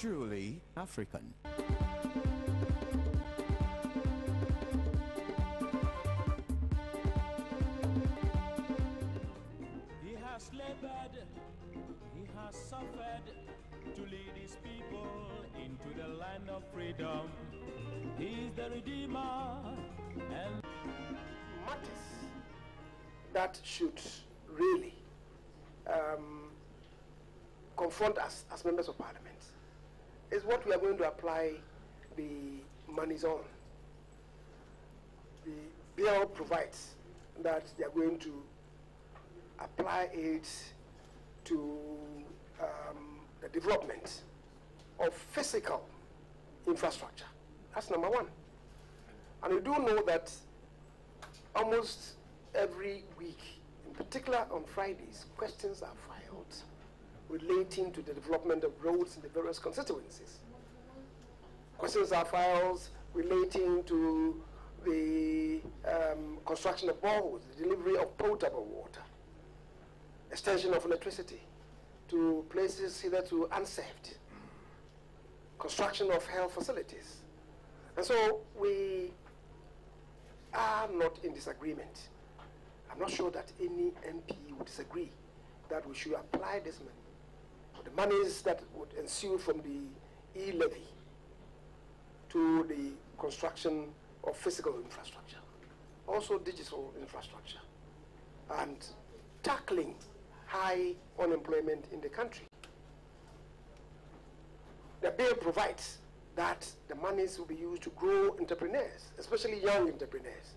truly African. He has labored, he has suffered to lead his people into the land of freedom. He is the Redeemer and matters that should really confront us as members of parliament is what we are going to apply the monies on. The bill provides that they are going to apply it to the development of physical infrastructure. That's number one. And we do know that almost every week, in particular on Fridays, questions are filed relating to the development of roads in the various constituencies. Questions are filed relating to the construction of boreholes, the delivery of potable water, extension of electricity to places hitherto unserved, construction of health facilities. And so we are not in disagreement. I'm not sure that any MP would disagree that we should apply this money, the monies that would ensue from the E-levy, to the construction of physical infrastructure, also digital infrastructure, and tackling high unemployment in the country. The bill provides that the monies will be used to grow entrepreneurs, especially young entrepreneurs.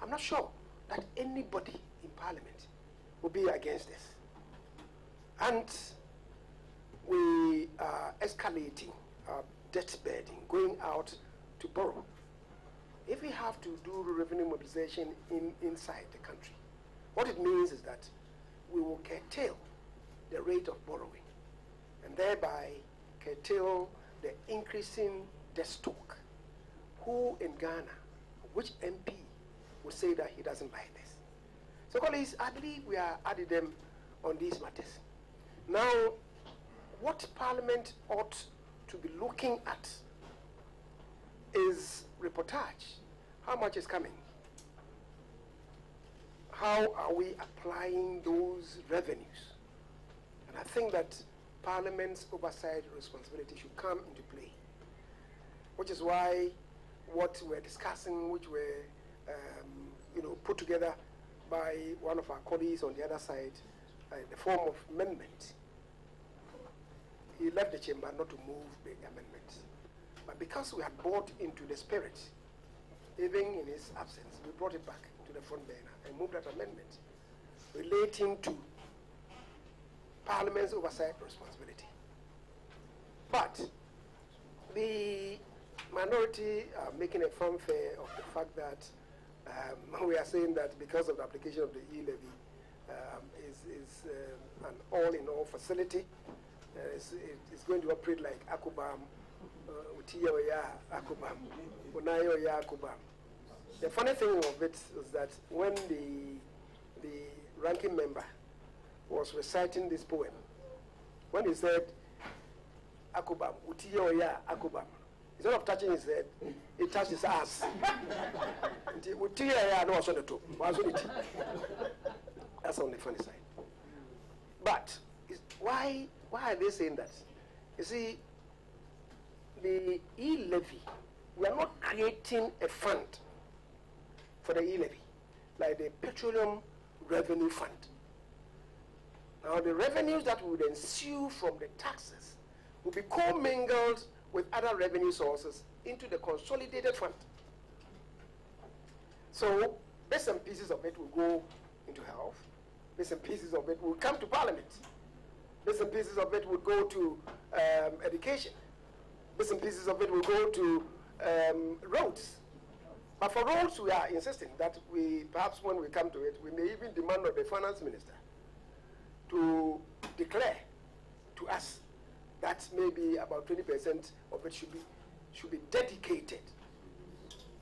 I'm not sure that anybody in Parliament will be against this. And we are escalating our debt burden, going out to borrow. If we have to do revenue mobilization inside the country, what it means is that we will curtail the rate of borrowing and thereby curtail the increasing debt stock. Who in Ghana, which MP would say that he doesn't like this? So colleagues, I believe we are adding them on these matters. Now, what Parliament ought to be looking at is reportage. How much is coming? How are we applying those revenues? And I think that Parliament's oversight responsibility should come into play, which is why what we're discussing, which were put together by one of our colleagues on the other side, in the form of amendment. He left the chamber not to move the amendment. But because we had bought into the spirit, even in his absence, we brought it back to the front burner and moved that amendment relating to Parliament's oversight responsibility. But the minority are making a fanfare of the fact that we are saying that because of the application of the E-levy is an all-in-all facility, it's going to operate like Akubam, Utiya Akubam, Unayo Akubam. The funny thing of it is that when the ranking member was reciting this poem, when he said Akubam, Utiya Akubam, instead of touching his head, he touched his ass. That's on the funny side. But why are they saying that? You see, the E-levy, we are not creating a fund for the E-levy, like the Petroleum Revenue Fund. Now, the revenues that would ensue from the taxes will be commingled with other revenue sources into the consolidated fund. So, bits and pieces of it will go into health, bits and pieces of it will come to Parliament, bits and pieces of it will go to education, bits and pieces of it will go to roads. But for roads, we are insisting that perhaps when we come to it, we may even demand of the finance minister to declare to us that maybe about 20% of it should be dedicated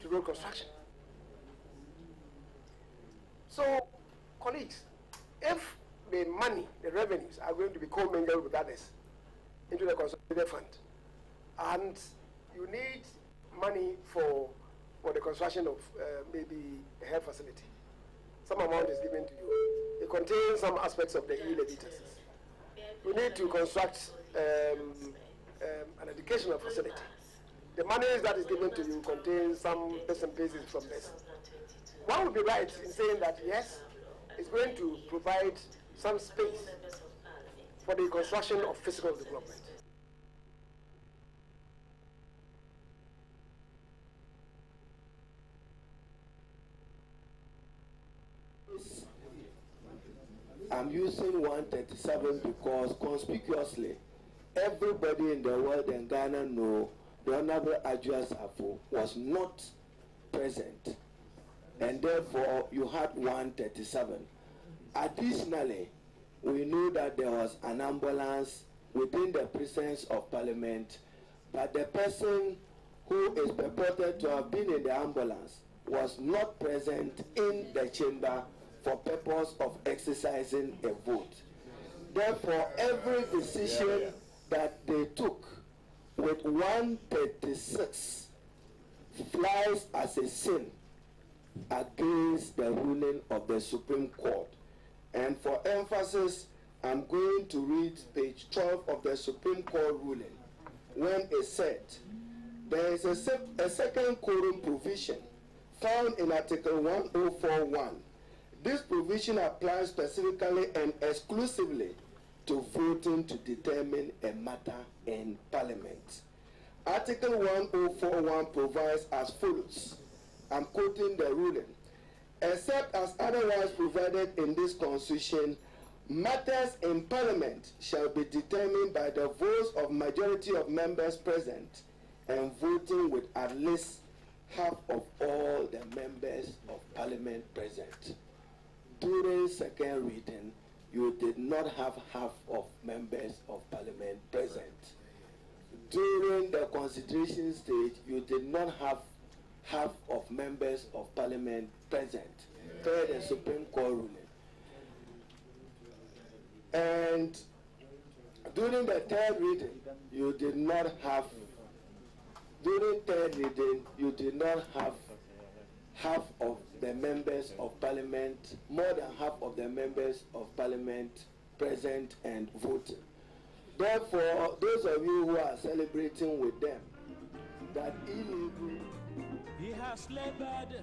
to road construction. So, colleagues, if the money, the revenues are going to be commingled with others into the consolidated fund, and you need money for the construction of maybe a health facility. Some amount is given to you. It contains some aspects of the E-levy taxes. You need to construct an educational facility. The money that is given to you contains some bits and pieces from this. One would be right in saying that, yes, it's going to provide some space for the construction of physical development. I'm using 137 because conspicuously, everybody in the world and Ghana know the Honorable Adjoa Safo was not present, and therefore you had 137. Additionally, we know that there was an ambulance within the presence of Parliament, but the person who is purported to have been in the ambulance was not present in the chamber for purpose of exercising a vote. Therefore, every decision that they took with 136 flies as a sin against the ruling of the Supreme Court. And for emphasis, I'm going to read page 12 of the Supreme Court ruling, when it said, there is a second quorum provision found in Article 1041. This provision applies specifically and exclusively to voting to determine a matter in Parliament. Article 1041 provides as follows. I'm quoting the ruling. Except as otherwise provided in this Constitution, matters in Parliament shall be determined by the votes of majority of members present and voting with at least half of all the members of Parliament present. During second reading, you did not have half of members of Parliament present. During the consideration stage, you did not have half of members of Parliament present. Per the Supreme Court ruling. And during the third reading, you did not have, during third reading, you did not have half of the members of Parliament, more than half of the members of Parliament present and voting. Therefore, those of you who are celebrating with them, that E-levy, he has labored,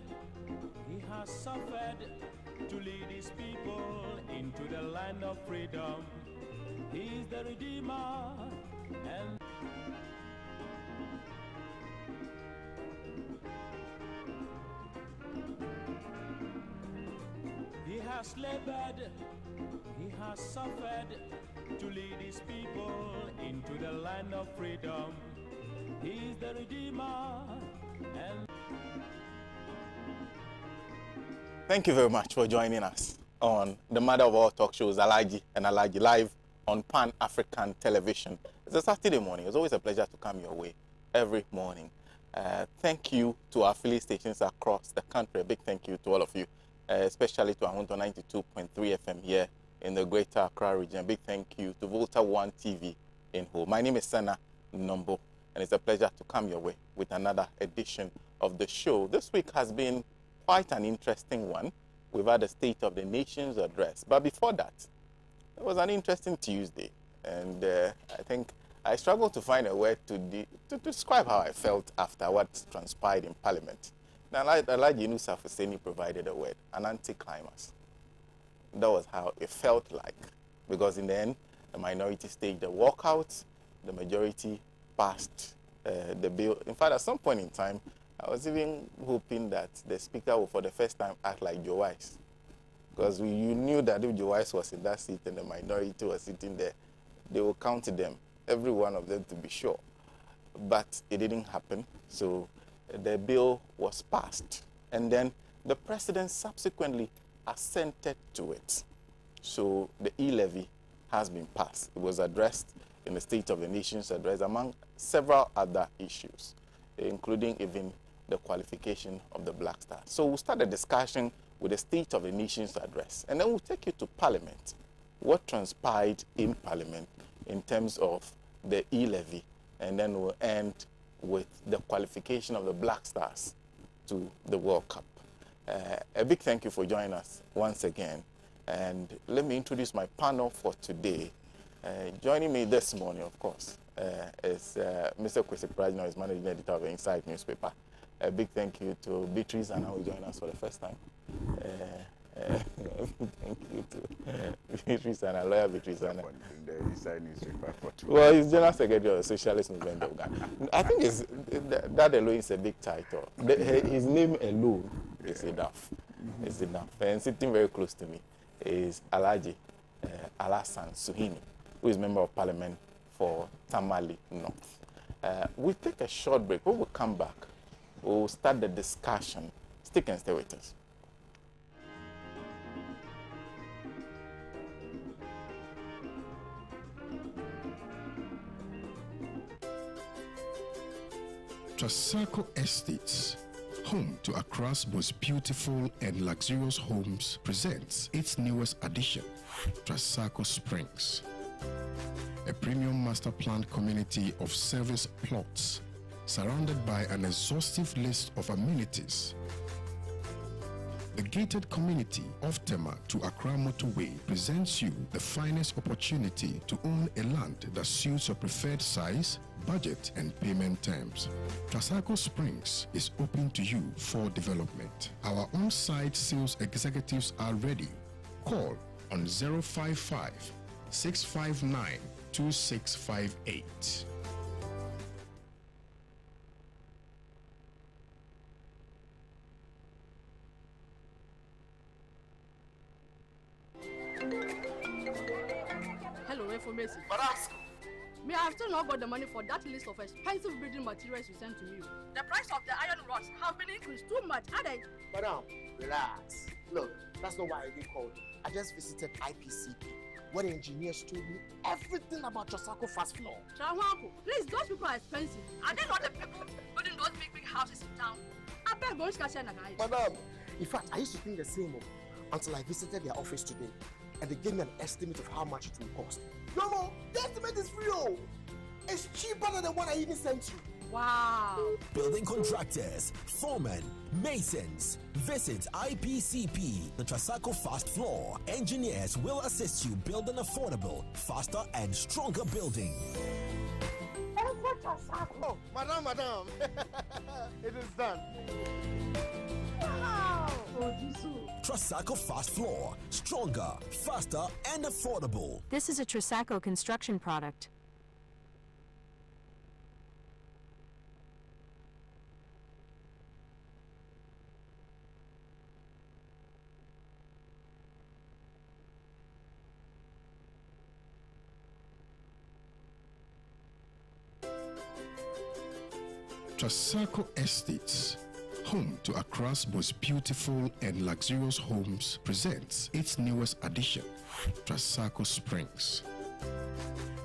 he has suffered to lead his people into the land of freedom. He is the Redeemer and he has labored, he has suffered to lead his people into the land of freedom. He is the Redeemer and Thank you very much for joining us on the mother of all talk shows, Alhaji and Alhaji, live on Pan-African television. It's a Saturday morning. It's always a pleasure to come your way every morning. Thank you to our affiliate stations across the country. A big thank you to all of you, especially to Ahunto 92.3 FM here in the Greater Accra region. A big thank you to Volta One TV in Ho. My name is Sena, Nombo, and it's a pleasure to come your way with another edition of the show. This week has been quite an interesting one. We've had a State of the Nation's address. But before that, it was an interesting Tuesday. And I think I struggled to find a word to describe how I felt after what transpired in Parliament. Now, Alhaji Sena provided a word, an anticlimax. That was how it felt like. Because in the end, the minority staged the walkout, the majority passed the bill. In fact, at some point in time, I was even hoping that the speaker would for the first time act like Joe Wise. Because you knew that if Joe Wise was in that seat and the minority was sitting there, they would count them, every one of them to be sure. But it didn't happen, so the bill was passed. And then the president subsequently assented to it. So the E-levy has been passed. It was addressed in the State of the Nation's address among several other issues, including even the qualification of the Black Star. So we'll start the discussion with the State of the Nation's address, and then we'll take you to Parliament. What transpired in Parliament in terms of the E-levy and then we'll end with the qualification of the Black Stars to the World Cup. A big thank you for joining us once again. And let me introduce my panel for today. Joining me this morning, of course, is Mr. Kwesi Prajna, who is managing editor of the Inside newspaper. A big thank you to Beatrice, and who will join us for the first time. Thank you to Beatrice and lawyer Beatrice and the Inside newspaper for 2 well, he's General Secretary of the Socialist Movement of Ghana. I think that alone is a big title. His name alone is enough. It's enough. And sitting very close to me is Alhaji Alasan Suhini, who is member of Parliament for Tamale North. We'll take a short break. When we come back, we'll start the discussion. Stick and stay with us. Trasacco Estates, home to Accra's most beautiful and luxurious homes, presents its newest addition, Trasacco Springs, a premium master planned community of service plots surrounded by an exhaustive list of amenities. The gated community of Tema to Accra Motorway presents you the finest opportunity to own a land that suits your preferred size, budget, and payment terms. Trasacco Springs is open to you for development. Our on-site sales executives are ready. Call on 055 659 2658. Hello, information. But ask. Me, I have still not got the money for that list of expensive building materials you sent to me. The price of the iron rods have been increased too much, had I? Madam, relax. Look, that's not why I even called you. I just visited IPCP, where the engineers told me everything about Trasacco fast floor. Chawanko, please, those people are expensive. Are they not the people building those big houses in town? I beg going to catch Madam, in fact, I used to think the same until I visited their office today, and they gave me an estimate of how much it will cost. No, the estimate is free. It's cheaper than the one I even sent you. Wow. Building contractors, foremen, masons. Visit IPCP, the Trasacco Fast Floor. Engineers will assist you build an affordable, faster, and stronger building. Oh, madam, it is done. Wow. Trasacco Fast Floor. Stronger, faster, and affordable. This is a Trasacco construction product. Trasacco Estates, home to Accra's most beautiful and luxurious homes, presents its newest addition, Trasacco Springs,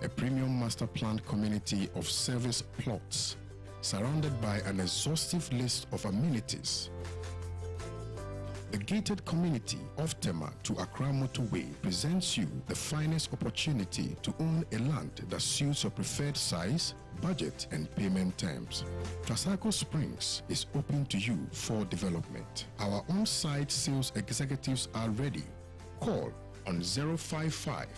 a premium master planned community of service plots surrounded by an exhaustive list of amenities. The gated community of Tema to Accra Motorway presents you the finest opportunity to own a land that suits your preferred size, budget, and payment terms. Trasacco Springs is open to you for development. Our on-site sales executives are ready. Call on 055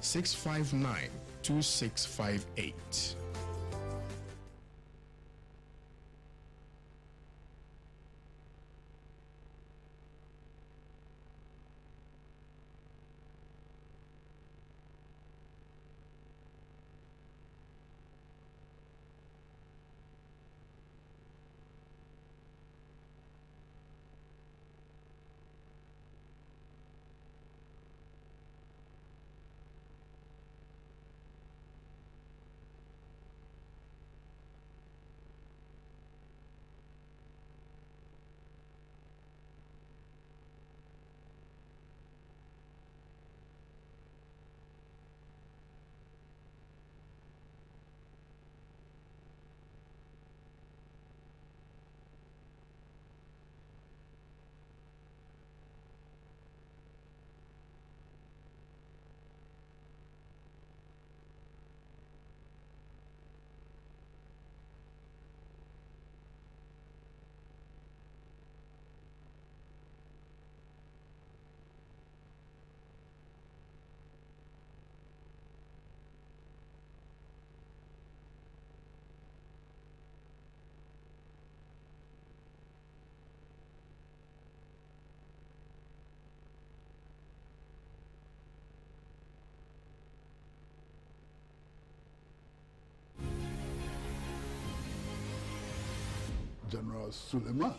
659 2658. General Suleiman,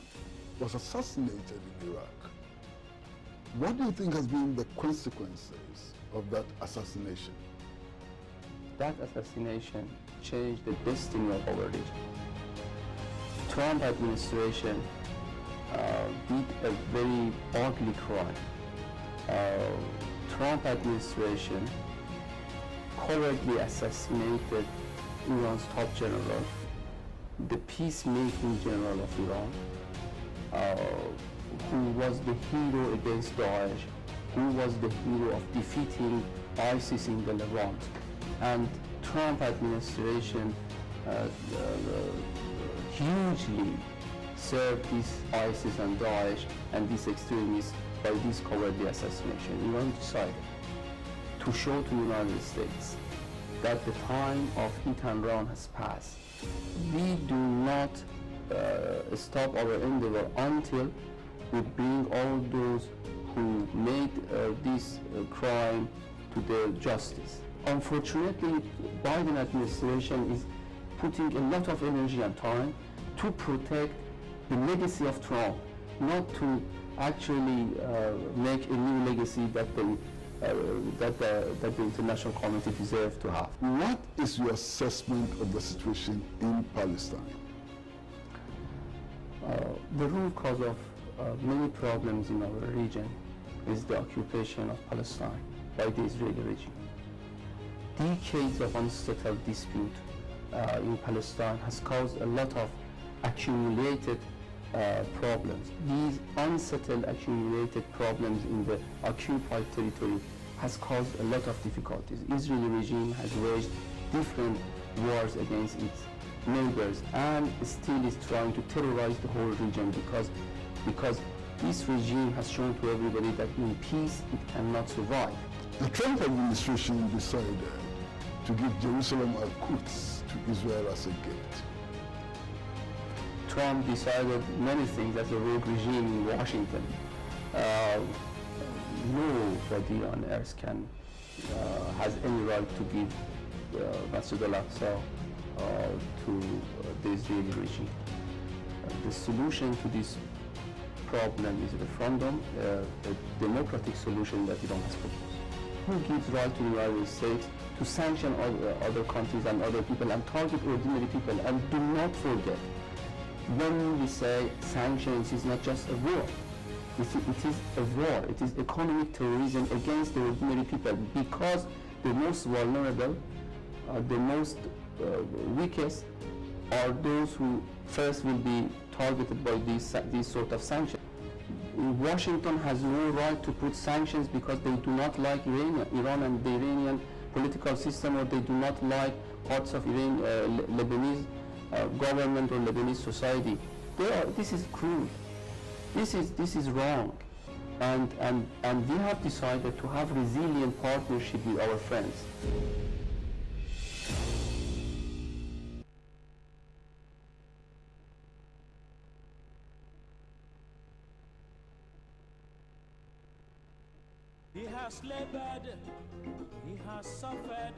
was assassinated in Iraq. What do you think has been the consequences of that assassination? That assassination changed the destiny of our region. Trump administration did a very ugly crime. Trump administration covertly assassinated Iran's top general, the peacemaking general of Iran, who was the hero against Daesh, who was the hero of defeating ISIS in the Levant. And Trump administration hugely served these ISIS and Daesh and these extremists by this cowardly assassination. Iran decided to show to the United States that the time of hit and run has passed. We do not stop our endeavor until we bring all those who made this crime to the justice. Unfortunately, Biden administration is putting a lot of energy and time to protect the legacy of Trump, not to actually make a new legacy that the international community deserves to have. What is your assessment of the situation in Palestine? The root cause of many problems in our region is the occupation of Palestine by the Israeli regime. Decades of unsettled dispute in Palestine has caused a lot of accumulated problems. These unsettled accumulated problems in the occupied territory has caused a lot of difficulties. Israeli regime has waged different wars against its neighbors and still is trying to terrorize the whole region because this regime has shown to everybody that in peace it cannot survive. The Trump administration decided to give Jerusalem al-Quds to Israel as a gift. Trump decided many things as a rogue regime in Washington. Nobody on earth has any right to give Masjid al-Aqsa to the Israeli regime. The solution to this problem is a referendum, a democratic solution that Iran has proposed. Who gives right to the United States to sanction other countries and other people and target ordinary people? And do not forget, when we say sanctions, it's not just a war. It is a war. It is economic terrorism against the ordinary people, because the most vulnerable, the most weakest, are those who first will be targeted by these sort of sanctions. Washington has no right to put sanctions because they do not like Iran and the Iranian political system, or they do not like parts of Lebanese government or Lebanese society. This is cruel. This is wrong, and we have decided to have resilient partnership with our friends. He has labored, he has suffered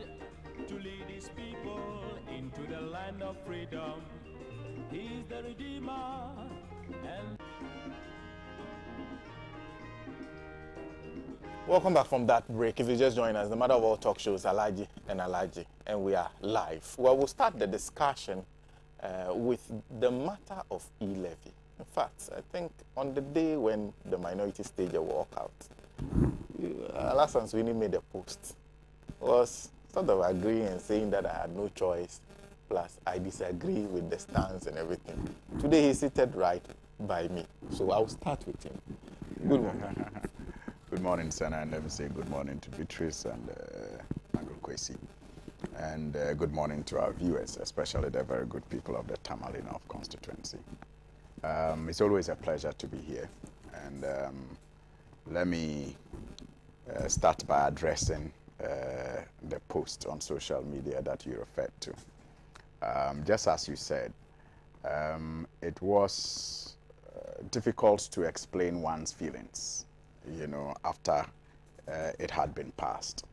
to lead his people into the land of freedom. He is the Redeemer and... Welcome back from that break. If you just joined us, the mother of all talk shows, Alhaji and Alhaji, and we are live. Well, we'll start the discussion with the matter of E-levy. In fact, I think on the day when the minority staged a walkout, Alasan Sweeney made a post, was sort of agreeing and saying that I had no choice, plus I disagree with the stance and everything. Today he's seated right by me, so I'll start with him. Good morning. Good morning, Sena, and let me say good morning to Beatrice and Uncle Kwesi. And good morning to our viewers, especially the very good people of the Tamale North constituency. It's always a pleasure to be here. And let me start by addressing the post on social media that you referred to. Just as you said, it was difficult to explain one's feelings, you know, after it had been passed.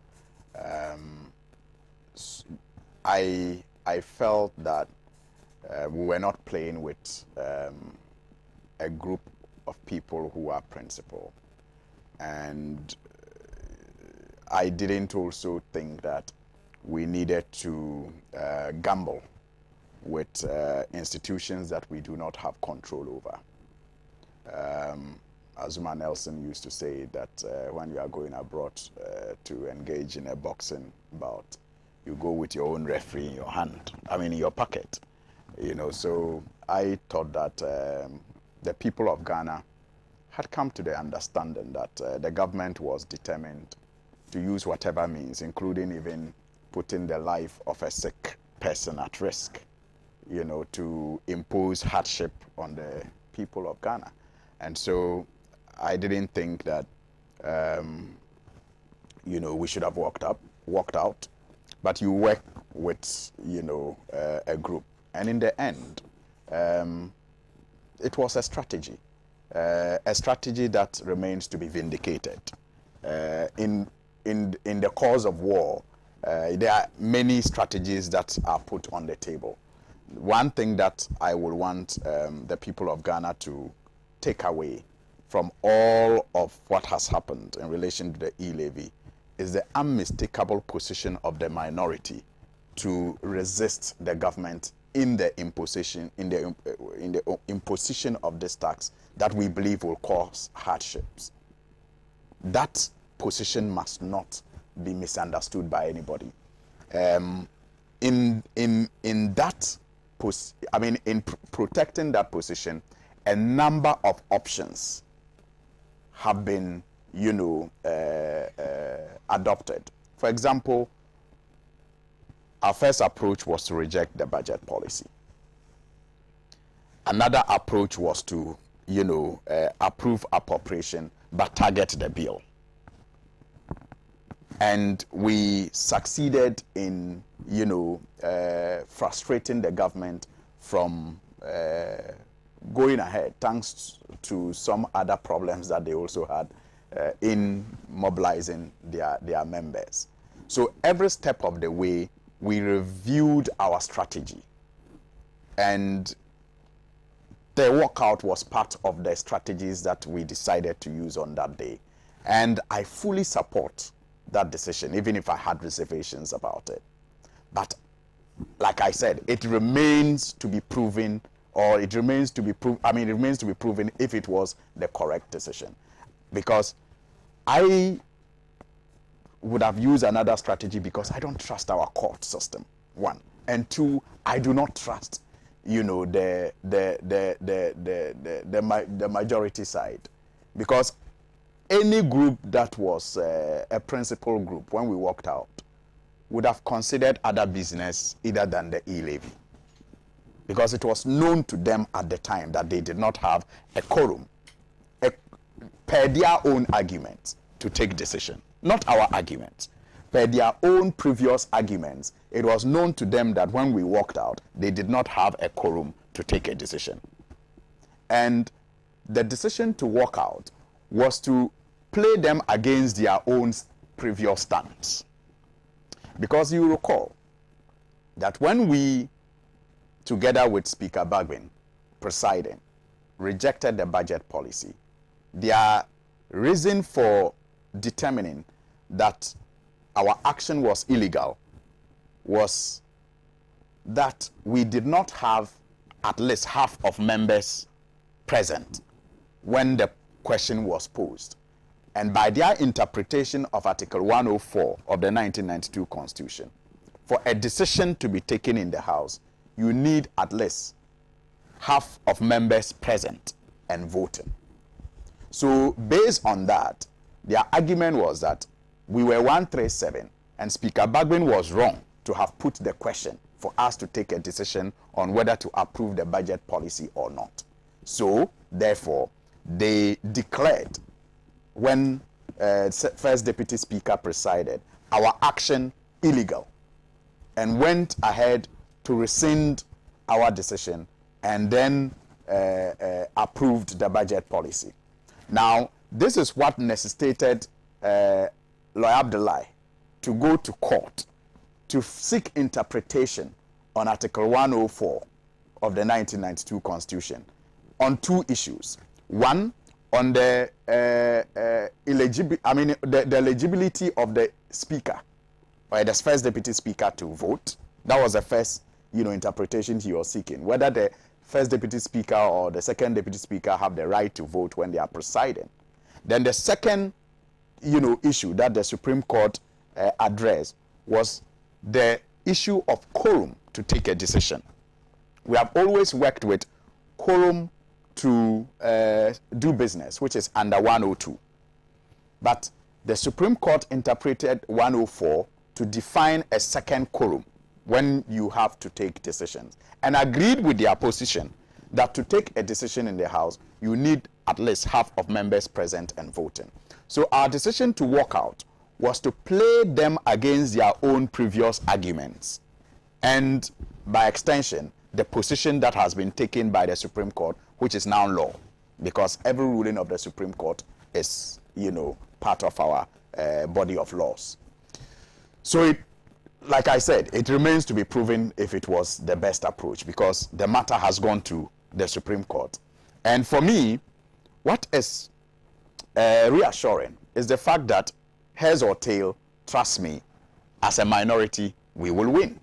I felt that we were not playing with a group of people who are principled. And I didn't also think that we needed to gamble with institutions that we do not have control over. Azuma Nelson used to say that when you are going abroad to engage in a boxing bout, you go with your own referee in your hand, in your pocket. So I thought that the people of Ghana had come to the understanding that the government was determined to use whatever means, including even putting the life of a sick person at risk, to impose hardship on the people of Ghana. And so I didn't think that, we should have walked out, but you work with, a group. And in the end, it was a strategy that remains to be vindicated. In the cause of war, there are many strategies that are put on the table. One thing that I would want the people of Ghana to take away from all of what has happened in relation to the E-levy is the unmistakable position of the minority to resist the government in the imposition of this tax that we believe will cause hardships. That position must not be misunderstood by anybody. In protecting that position, a number of options have been, adopted. For example, our first approach was to reject the budget policy. Another approach was to, approve appropriation but target the bill. And we succeeded in, frustrating the government from going ahead, thanks to some other problems that they also had in mobilizing their members. So every step of the way, we reviewed our strategy. And the walkout was part of the strategies that we decided to use on that day. And I fully support that decision, even if I had reservations about it. But like I said, it remains to be proven, or it remains to be proven if it was the correct decision. Because I would have used another strategy because I don't trust our court system, one. And two, I do not trust, the majority side. Because any group that was a principal group, when we walked out, would have considered other business other than the E-levy. Because it was known to them at the time that they did not have a quorum, per their own arguments, to take decision. Not our arguments. Per their own previous arguments, it was known to them that when we walked out, they did not have a quorum to take a decision. And the decision to walk out was to play them against their own previous stance. Because you recall that when we, together with Speaker Bagbin, presiding, rejected the budget policy, their reason for determining that our action was illegal was that we did not have at least half of members present when the question was posed. And by their interpretation of Article 104 of the 1992 Constitution, for a decision to be taken in the House, you need at least half of members present and voting. So based on that, their argument was that we were 137 and Speaker Bagbin was wrong to have put the question for us to take a decision on whether to approve the budget policy or not. So, therefore, they declared, when First Deputy Speaker presided, our action illegal and went ahead to rescind our decision and then approved the budget policy. Now, this is what necessitated Lawyer Abdullahi to go to court to seek interpretation on Article 104 of the 1992 Constitution on two issues. One, on the eligibility of the Speaker, or the first Deputy Speaker to vote. That was the first, interpretation he was seeking. Whether the first Deputy Speaker or the second Deputy Speaker have the right to vote when they are presiding. Then the second, issue that the Supreme Court addressed was the issue of quorum to take a decision. We have always worked with quorum to do business, which is under 102. But the Supreme Court interpreted 104 to define a second quorum when you have to take decisions, and agreed with their position that to take a decision in the House, you need at least half of members present and voting. So our decision to walk out was to play them against their own previous arguments, and by extension, the position that has been taken by the Supreme Court, which is now law, because every ruling of the Supreme Court is, part of our body of laws. So like I said, it remains to be proven if it was the best approach, because the matter has gone to the Supreme Court. And for me, what is reassuring is the fact that, heads or tail, trust me, as a minority, we will win.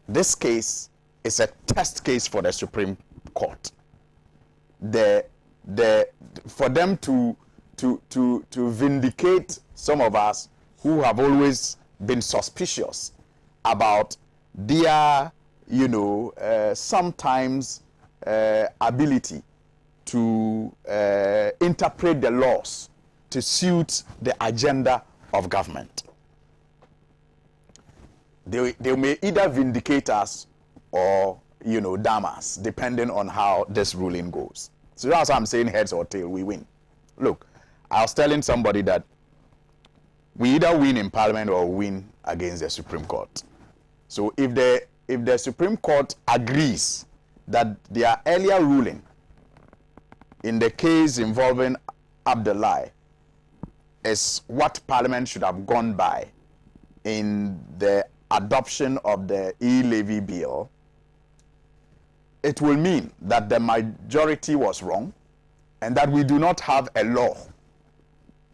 This case is a test case for the Supreme Court. For them to vindicate some of us who have always been suspicious about their, sometimes ability to interpret the laws to suit the agenda of government. They may either vindicate us or, damn us, depending on how this ruling goes. So that's why I'm saying heads or tail, we win. Look, I was telling somebody that we either win in Parliament or win against the Supreme Court. So if the Supreme Court agrees that their earlier ruling in the case involving Abdullahi is what Parliament should have gone by in the adoption of the E-levy bill, it will mean that the majority was wrong and that we do not have a law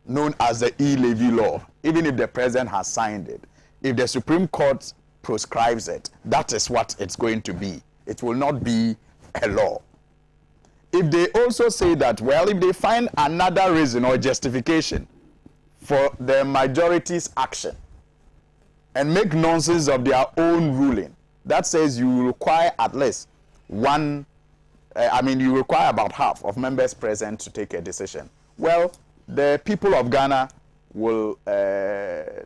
known as the E-levy law, even if the president has signed it. If the Supreme Court proscribes it, that is what it's going to be. It will not be a law. If they also say that, well, if they find another reason or justification for the majority's action and make nonsense of their own ruling, that says you require at least you require about half of members present to take a decision. Well, the people of Ghana will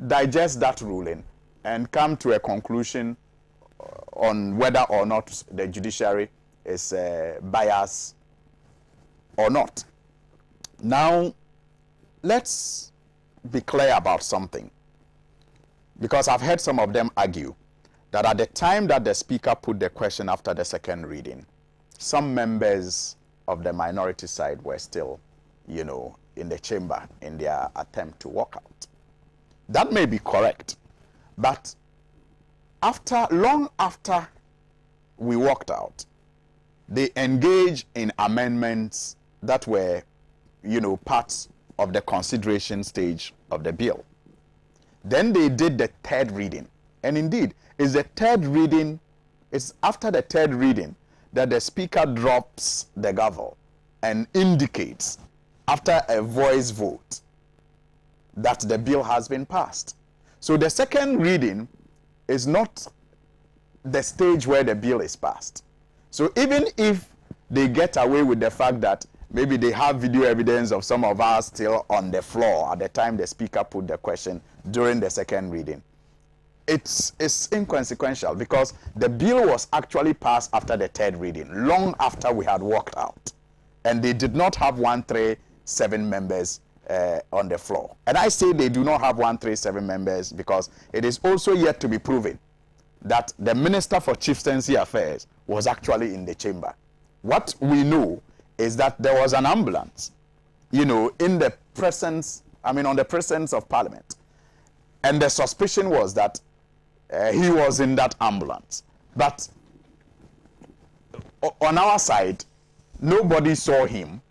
digest that ruling and come to a conclusion on whether or not the judiciary is biased or not. Now, let's be clear about something, because I've heard some of them argue that at the time that the Speaker put the question after the second reading, some members of the minority side were still, in the chamber in their attempt to walk out. That may be correct, but long after we walked out, they engaged in amendments that were, parts of the consideration stage of the bill. Then they did the third reading. And indeed, it's after the third reading that the Speaker drops the gavel and indicates, after a voice vote, that the bill has been passed. So the second reading is not the stage where the bill is passed. So even if they get away with the fact that maybe they have video evidence of some of us still on the floor at the time the Speaker put the question during the second reading, it's inconsequential, because the bill was actually passed after the third reading, long after we had walked out. And they did not have 137 members on the floor. And I say they do not have 137 members because it is also yet to be proven that the Minister for Chieftaincy Affairs was actually in the chamber. What we know is that there was an ambulance, in the presence, on the presence of Parliament. And the suspicion was that he was in that ambulance. But on our side, nobody saw him.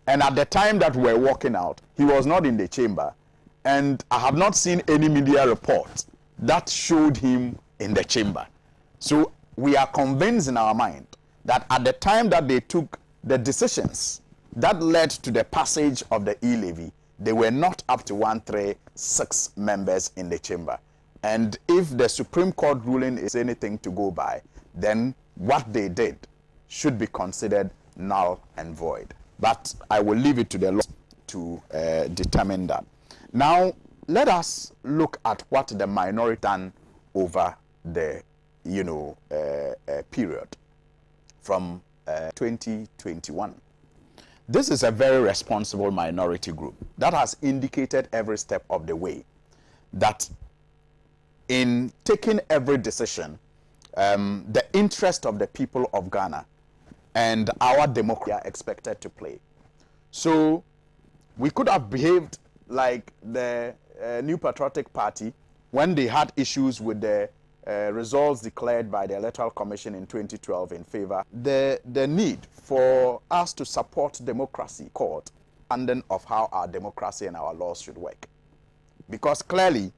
And at the time that we were walking out, he was not in the chamber. And I have not seen any media report that showed him in the chamber. So we are convinced in our mind that at the time that they took the decisions that led to the passage of the E-levy, they were not up to 136 members in the chamber. And if the Supreme Court ruling is anything to go by, then what they did should be considered null and void. But I will leave it to the law to determine that. Now, let us look at what the minority done over the, period from 2021. This is a very responsible minority group that has indicated every step of the way that in taking every decision, the interest of the people of Ghana and our democracy are expected to play. So we could have behaved like the New Patriotic Party when they had issues with the results declared by the Electoral Commission in 2012 in favor. The need for us to support democracy court and then of how our democracy and our laws should work. Because clearly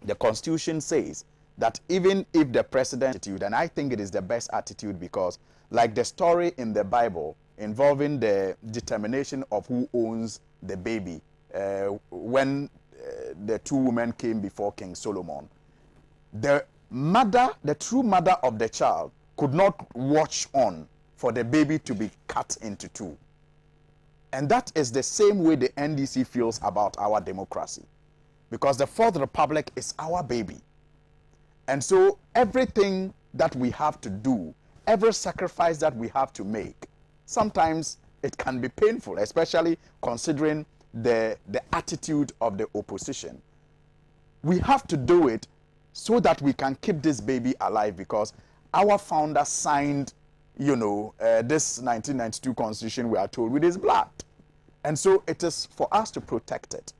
the Constitution says that even if the president, and I think it is the best attitude, because like the story in the Bible involving the determination of who owns the baby when the two women came before King Solomon, the mother, the true mother of the child, could not watch on for the baby to be cut into two. And that is the same way the NDC feels about our democracy. Because the Fourth Republic is our baby. And so everything that we have to do, every sacrifice that we have to make, sometimes it can be painful, especially considering the attitude of the opposition. We have to do it so that we can keep this baby alive, because our founder signed, this 1992 Constitution, we are told, with his blood. And so it is for us to protect it.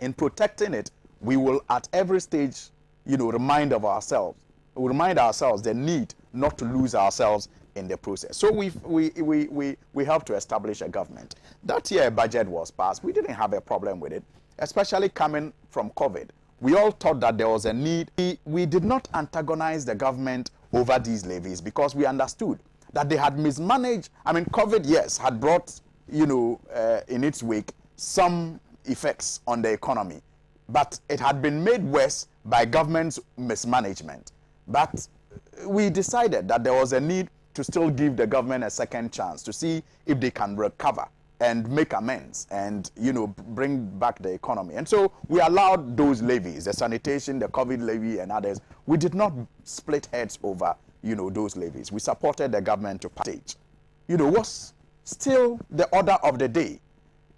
In protecting it, we will at every stage, remind ourselves the need not to lose ourselves in the process. So we helped to establish a government. That year a budget was passed. We didn't have a problem with it, especially coming from COVID. We all thought that there was a need. We did not antagonize the government over these levies because we understood that they had mismanaged. I mean, COVID, yes, had brought, in its wake, some effects on the economy, but it had been made worse by government's mismanagement. But we decided that there was a need to still give the government a second chance to see if they can recover and make amends and, bring back the economy. And so we allowed those levies, the sanitation, the COVID levy and others. We did not split heads over, those levies. We supported the government to passage. Was still the order of the day.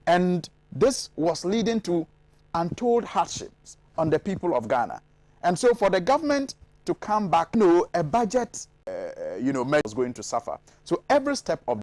And this was leading to untold hardships on the people of Ghana. And so for the government to come back, a budget, measure was going to suffer. So every step of